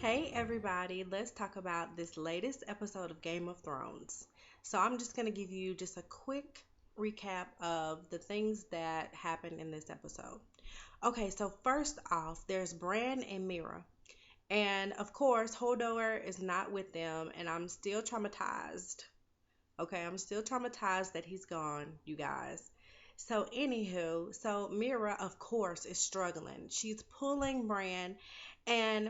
Hey everybody, let's talk about this latest episode of Game of Thrones. So I'm just going to give you just a quick recap of the things that happened in this episode. Okay, so first off, there's Bran and Mira. And of course, Hodor is not with them, and I'm still traumatized. Okay, I'm still traumatized that he's gone, you guys. So, anywho, so Mira, of course, is struggling. She's pulling Bran, and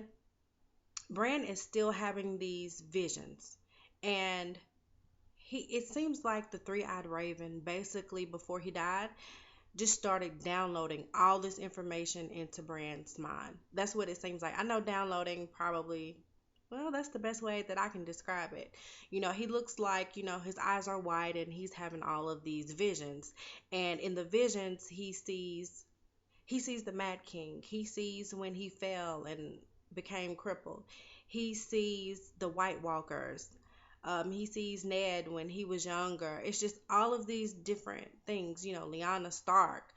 Bran is still having these visions. And it seems like the three-eyed raven basically before he died just started downloading all this information into Bran's mind. That's what it seems like. I know downloading probably, well, that's the best way that I can describe it. He looks like, his eyes are wide and he's having all of these visions. And in the visions, he sees the Mad King. He sees when he fell and became crippled. He sees the White Walkers. He sees Ned when he was younger. It's just all of these different things, Lyanna Stark,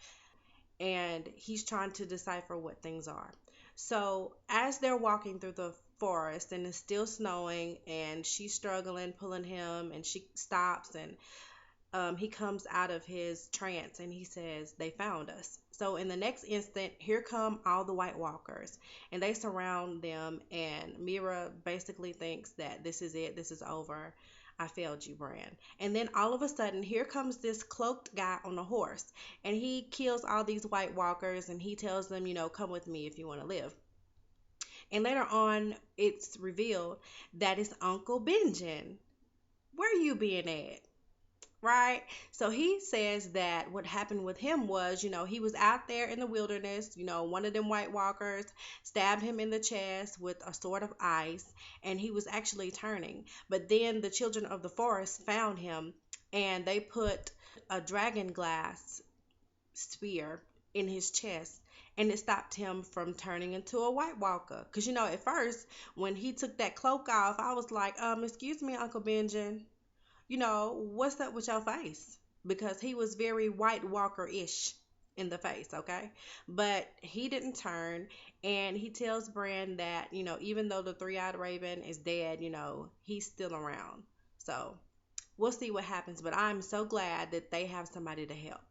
and he's trying to decipher what things are. So as they're walking through the forest and it's still snowing and she's struggling pulling him and she stops and he comes out of his trance and he says, "They found us." So in the next instant, here come all the White Walkers and they surround them. And Mira basically thinks that this is it, this is over. I failed you, Bran. And then all of a sudden, here comes this cloaked guy on a horse and he kills all these White Walkers and he tells them, come with me if you want to live. And later on, it's revealed that it's Uncle Benjen. Where you been at? Right? So he says that what happened with him was, he was out there in the wilderness, one of them White Walkers stabbed him in the chest with a sword of ice, and he was actually turning. But then the children of the forest found him, and they put a dragon glass spear in his chest. And it stopped him from turning into a White Walker. Because, at first, when he took that cloak off, I was like, excuse me, Uncle Benjamin, what's up with your face? Because he was very White Walker ish in the face, okay? But he didn't turn, and he tells Bran that, even though the three eyed raven is dead, he's still around. So we'll see what happens, but I'm so glad that they have somebody to help.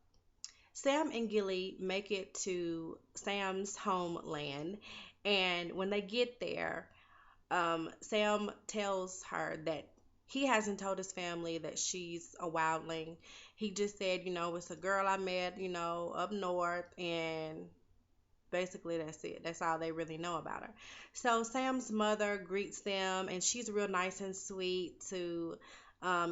Sam and Gilly make it to Sam's homeland, and when they get there, Sam tells her that he hasn't told his family that she's a wildling. He just said, it's a girl I met, up north, and basically that's it. That's all they really know about her. So Sam's mother greets them, and she's real nice and sweet to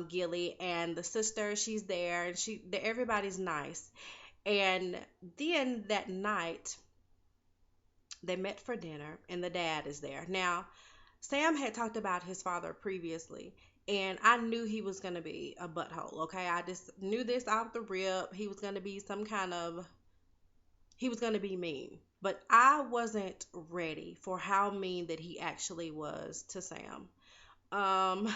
Gilly, and the sister, she's there, and everybody's nice. And then that night, they met for dinner, and the dad is there. Now, Sam had talked about his father previously, and I knew he was going to be a butthole, okay? I just knew this off the rip. He was going to be he was going to be mean. But I wasn't ready for how mean that he actually was to Sam. Um,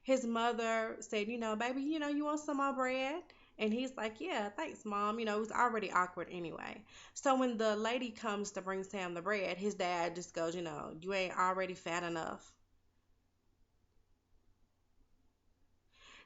his mother said, baby, you want some more bread? And he's like, yeah, thanks, mom. It was already awkward anyway. So when the lady comes to bring Sam the bread, his dad just goes, you ain't already fat enough.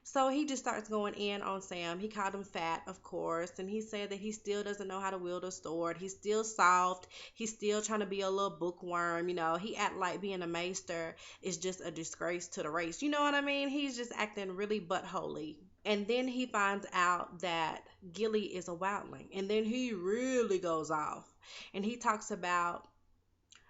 So he just starts going in on Sam. He called him fat, of course, and he said that he still doesn't know how to wield a sword. He's still soft. He's still trying to be a little bookworm. He act like being a maester is just a disgrace to the race. You know what I mean? He's just acting really buttholy. And then he finds out that Gilly is a wildling. And then he really goes off. And he talks about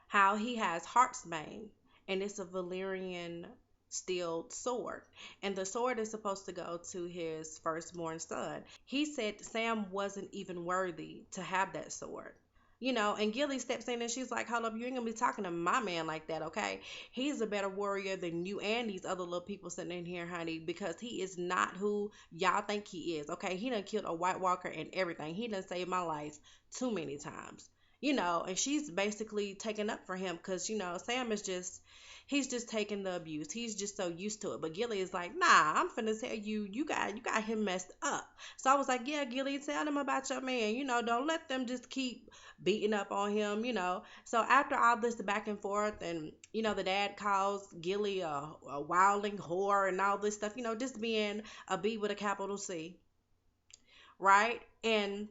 how he has Heartsbane. And it's a Valyrian steel sword. And the sword is supposed to go to his firstborn son. He said Sam wasn't even worthy to have that sword. And Gilly steps in and she's like, hold up, you ain't gonna be talking to my man like that, okay? He's a better warrior than you and these other little people sitting in here, honey, because he is not who y'all think he is, okay? He done killed a White Walker and everything. He done saved my life too many times. and she's basically taking up for him because, Sam is just, he's just taking the abuse. He's just so used to it. But Gilly is like, nah, I'm finna tell you, you got him messed up. So I was like, yeah, Gilly, tell them about your man. Don't let them just keep beating up on him, So after all this back and forth, and, the dad calls Gilly a wilding whore and all this stuff, just being a B with a capital C, right? And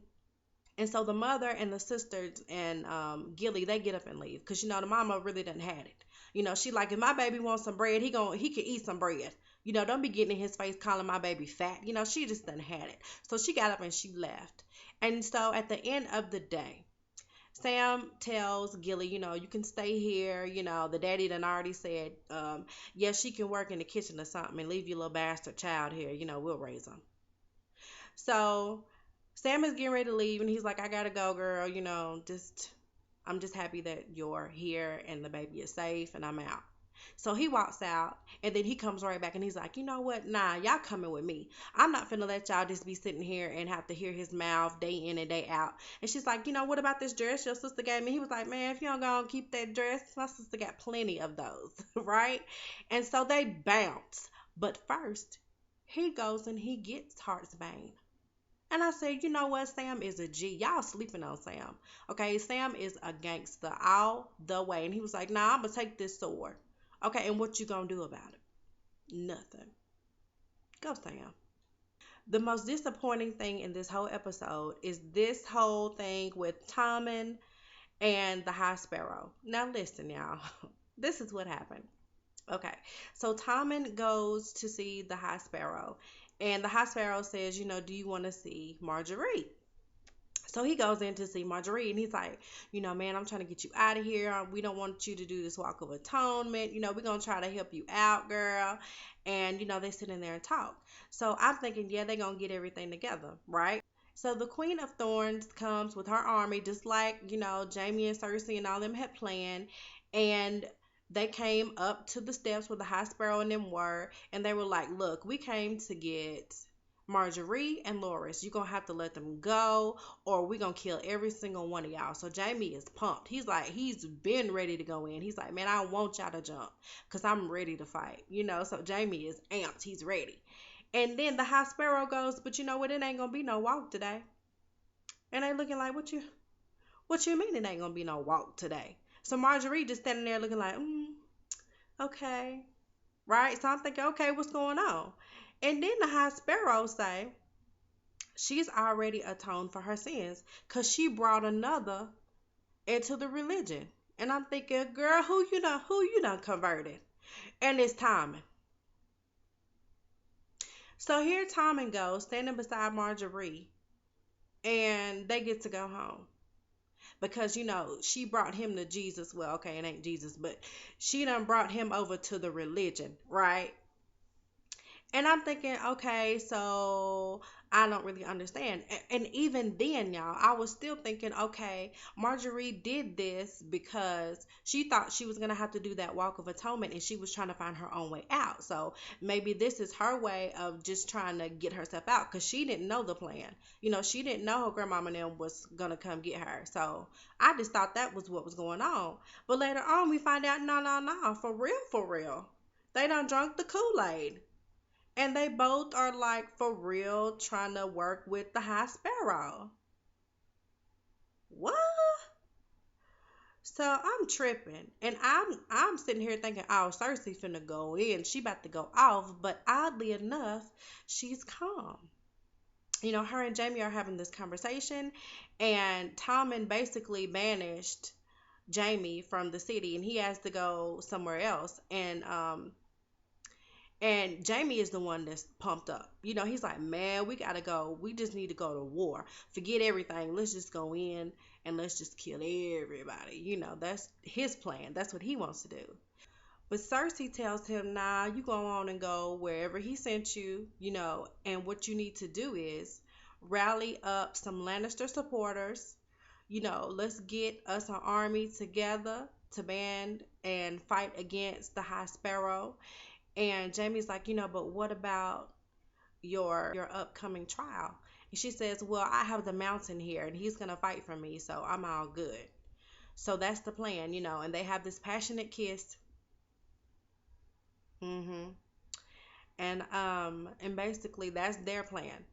so the mother and the sisters and Gilly, they get up and leave because the mama really didn't had it. She like, if my baby wants some bread, he can eat some bread. Don't be getting in his face calling my baby fat. She just didn't had it. So she got up and she left. And so at the end of the day, Sam tells Gilly, you can stay here. The daddy done already said, yeah, she can work in the kitchen or something and leave your little bastard child here. We'll raise him. So Sam is getting ready to leave, and he's like, I gotta go, girl. I'm just happy that you're here and the baby is safe, and I'm out. So he walks out, and then he comes right back, and he's like, you know what? Nah, y'all coming with me. I'm not finna let y'all just be sitting here and have to hear his mouth day in and day out. And she's like, what about this dress your sister gave me? He was like, man, if you don't go and keep that dress, my sister got plenty of those, right? And so they bounce. But first, he goes and he gets Heartsbane. And I said, you know what? Sam is a G. Y'all sleeping on Sam. Okay, Sam is a gangster all the way. And he was like, nah, I'm going to take this sword. Okay, and what you going to do about it? Nothing. Go, Sam. The most disappointing thing in this whole episode is this whole thing with Tommen and the High Sparrow. Now, listen, y'all. This is what happened. Okay, so Tommen goes to see the High Sparrow. And the High Sparrow says, do you want to see Marjorie? So he goes in to see Marjorie, and he's like, man, I'm trying to get you out of here. We don't want you to do this walk of atonement. We're going to try to help you out, girl. And, they sit in there and talk. So I'm thinking, yeah, they're going to get everything together, right? So the Queen of Thorns comes with her army, just like, Jamie and Cersei and all them had planned. And they came up to the steps where the High Sparrow and them were, and they were like, look, we came to get Marjorie and Loras. You're going to have to let them go, or we're going to kill every single one of y'all. So Jamie is pumped. He's like, he's been ready to go in. He's like, man, I want y'all to jump because I'm ready to fight. So Jamie is amped. He's ready. And then the High Sparrow goes, but you know what? It ain't going to be no walk today. And they looking like, what you mean it ain't going to be no walk today? So Marjorie just standing there looking like, okay, right? So I'm thinking, okay, what's going on? And then the High Sparrow say she's already atoned for her sins because she brought another into the religion. And I'm thinking, girl, who you done converted? And it's Tommen. So here Tommen goes, standing beside Marjorie, and they get to go home. Because she brought him to Jesus. Well, okay, it ain't Jesus, but she done brought him over to the religion, right? And I'm thinking, okay, so I don't really understand. And even then, y'all, I was still thinking, okay, Marjorie did this because she thought she was going to have to do that walk of atonement, and she was trying to find her own way out. So maybe this is her way of just trying to get herself out, because she didn't know the plan. She didn't know her grandmama and them was going to come get her. So I just thought that was what was going on. But later on, we find out, no, for real. They done drunk the Kool-Aid. And they both are like for real trying to work with the High Sparrow. What? So I'm tripping. And I'm sitting here thinking, oh, Cersei finna go in. She about to go off. But oddly enough, she's calm. Her and Jamie are having this conversation. And Tommen basically banished Jamie from the city. And he has to go somewhere else. And Jamie is the one that's pumped up. He's like, man, we got to go. We just need to go to war. Forget everything. Let's just go in and let's just kill everybody. That's his plan. That's what he wants to do. But Cersei tells him, nah, you go on and go wherever he sent you, and what you need to do is rally up some Lannister supporters. Let's get us an army together to band and fight against the High Sparrow. And Jamie's like, but what about your upcoming trial? And she says, well, I have the mountain here, and he's going to fight for me, so I'm all good. So that's the plan, and they have this passionate kiss. hmm and basically that's their plan.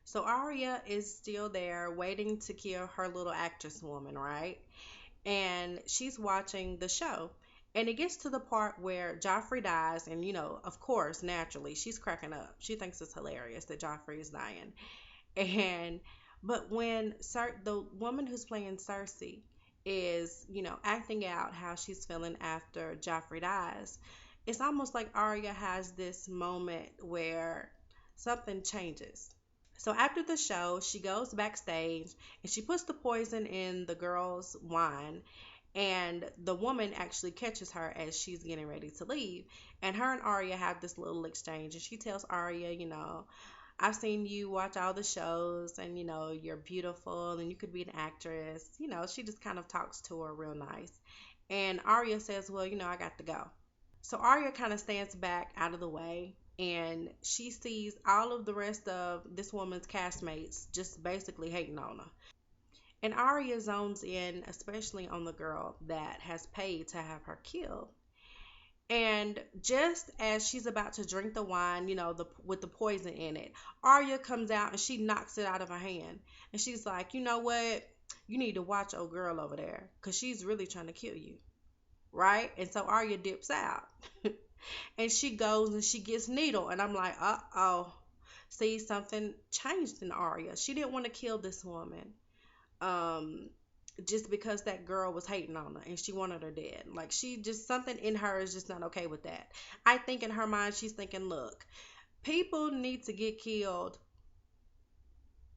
So Arya is still there waiting to kill her little actress woman, right? And she's watching the show. And it gets to the part where Joffrey dies, and of course, naturally, she's cracking up. She thinks it's hilarious that Joffrey is dying. And but when the woman who's playing Cersei is, acting out how she's feeling after Joffrey dies, it's almost like Arya has this moment where something changes. So after the show, she goes backstage and she puts the poison in the girl's wine. And the woman actually catches her as she's getting ready to leave. And her and Arya have this little exchange. And she tells Arya, I've seen you watch all the shows and, you're beautiful and you could be an actress. She just kind of talks to her real nice. And Arya says, well, I got to go. So Arya kind of stands back out of the way and she sees all of the rest of this woman's castmates just basically hating on her. And Arya zones in, especially on the girl that has paid to have her killed. And just as she's about to drink the wine, with the poison in it, Arya comes out and she knocks it out of her hand. And she's like, you know what? You need to watch old girl over there because she's really trying to kill you. Right? And so Arya dips out. And she goes and she gets Needle. And I'm like, uh-oh. See, something changed in Arya. She didn't want to kill this woman. Um, just because that girl was hating on her and she wanted her dead. Like she just something in her is just not okay with that. I think in her mind she's thinking, look, people need to get killed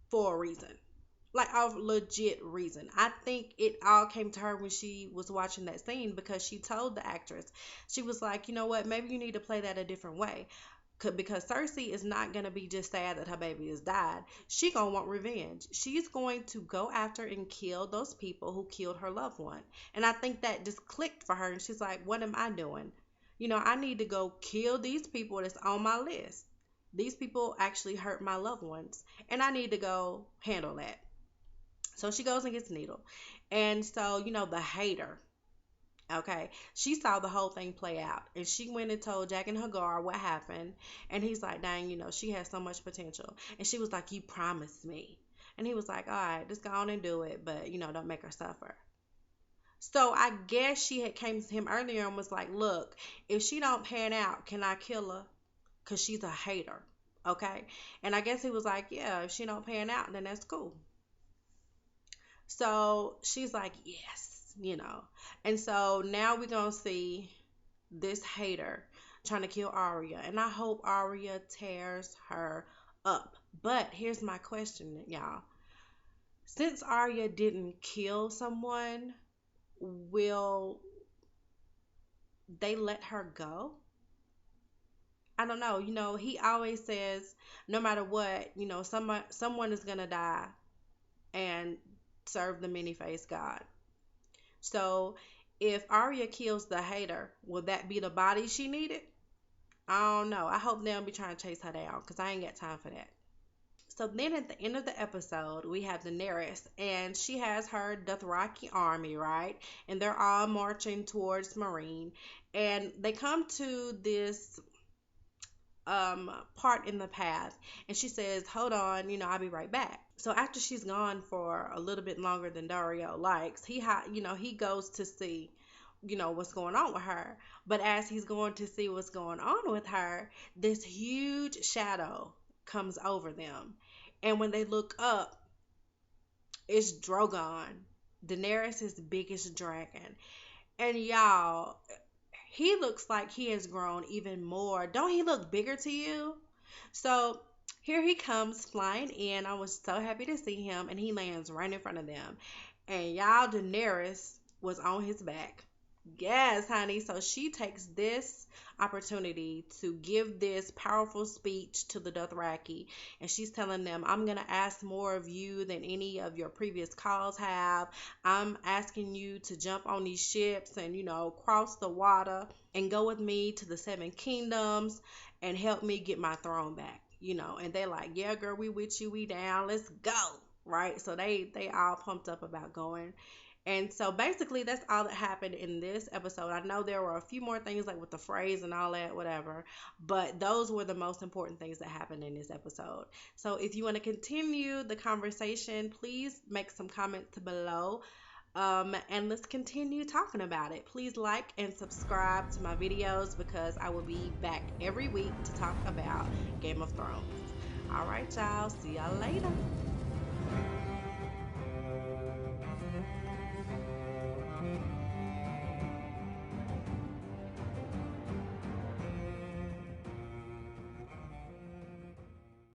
for a reason. Like a legit reason. I think it all came to her when she was watching that scene because she told the actress, she was like, you know what, maybe you need to play that a different way. Because Cersei is not going to be just sad that her baby has died. She going to want revenge. She's going to go after and kill those people who killed her loved one. And I think that just clicked for her. And she's like, what am I doing? I need to go kill these people that's on my list. These people actually hurt my loved ones. And I need to go handle that. So she goes and gets Needle. And so, the hater. Okay, she saw the whole thing play out, and she went and told Jack and Hagar what happened, and he's like, "Dang, she has so much potential." And she was like, "You promised me," and he was like, "All right, just go on and do it, but don't make her suffer." So I guess she had came to him earlier and was like, "Look, if she don't pan out, can I kill her? Cause she's a hater." Okay, and I guess he was like, "Yeah, if she don't pan out, then that's cool." So she's like, yes. And so now we're going to see this hater trying to kill Arya. And I hope Arya tears her up. But here's my question, y'all. Since Arya didn't kill someone, will they let her go? I don't know. He always says no matter what, someone is going to die and serve the many-faced God. So if Arya kills the hater, will that be the body she needed? I don't know. I hope they don't be trying to chase her down because I ain't got time for that. So then at the end of the episode, we have Daenerys, and she has her Dothraki army, right? And they're all marching towards Marine. And they come to this part in the path, and she says, hold on, I'll be right back. So after she's gone for a little bit longer than Dario likes, he goes to see what's going on with her. But as he's going to see what's going on with her, this huge shadow comes over them, and when they look up, it's Drogon, Daenerys' biggest dragon. And y'all, he looks like he has grown even more. Don't he look bigger to you? So here he comes flying in. I was so happy to see him, and he lands right in front of them. And y'all, Daenerys was on his back. Yes, honey. So she takes this opportunity to give this powerful speech to the Dothraki, and she's telling them, I'm going to ask more of you than any of your previous calls have. I'm asking you to jump on these ships and, cross the water and go with me to the Seven Kingdoms and help me get my throne back, and they're like, yeah, girl, we with you, we down, let's go. Right? So they all pumped up about going. And so basically, that's all that happened in this episode. I know there were a few more things like with the phrase and all that, whatever, but those were the most important things that happened in this episode. So if you want to continue the conversation, please make some comments below. And let's continue talking about it. Please like and subscribe to my videos because I will be back every week to talk about Game of Thrones. All right, y'all. See y'all later.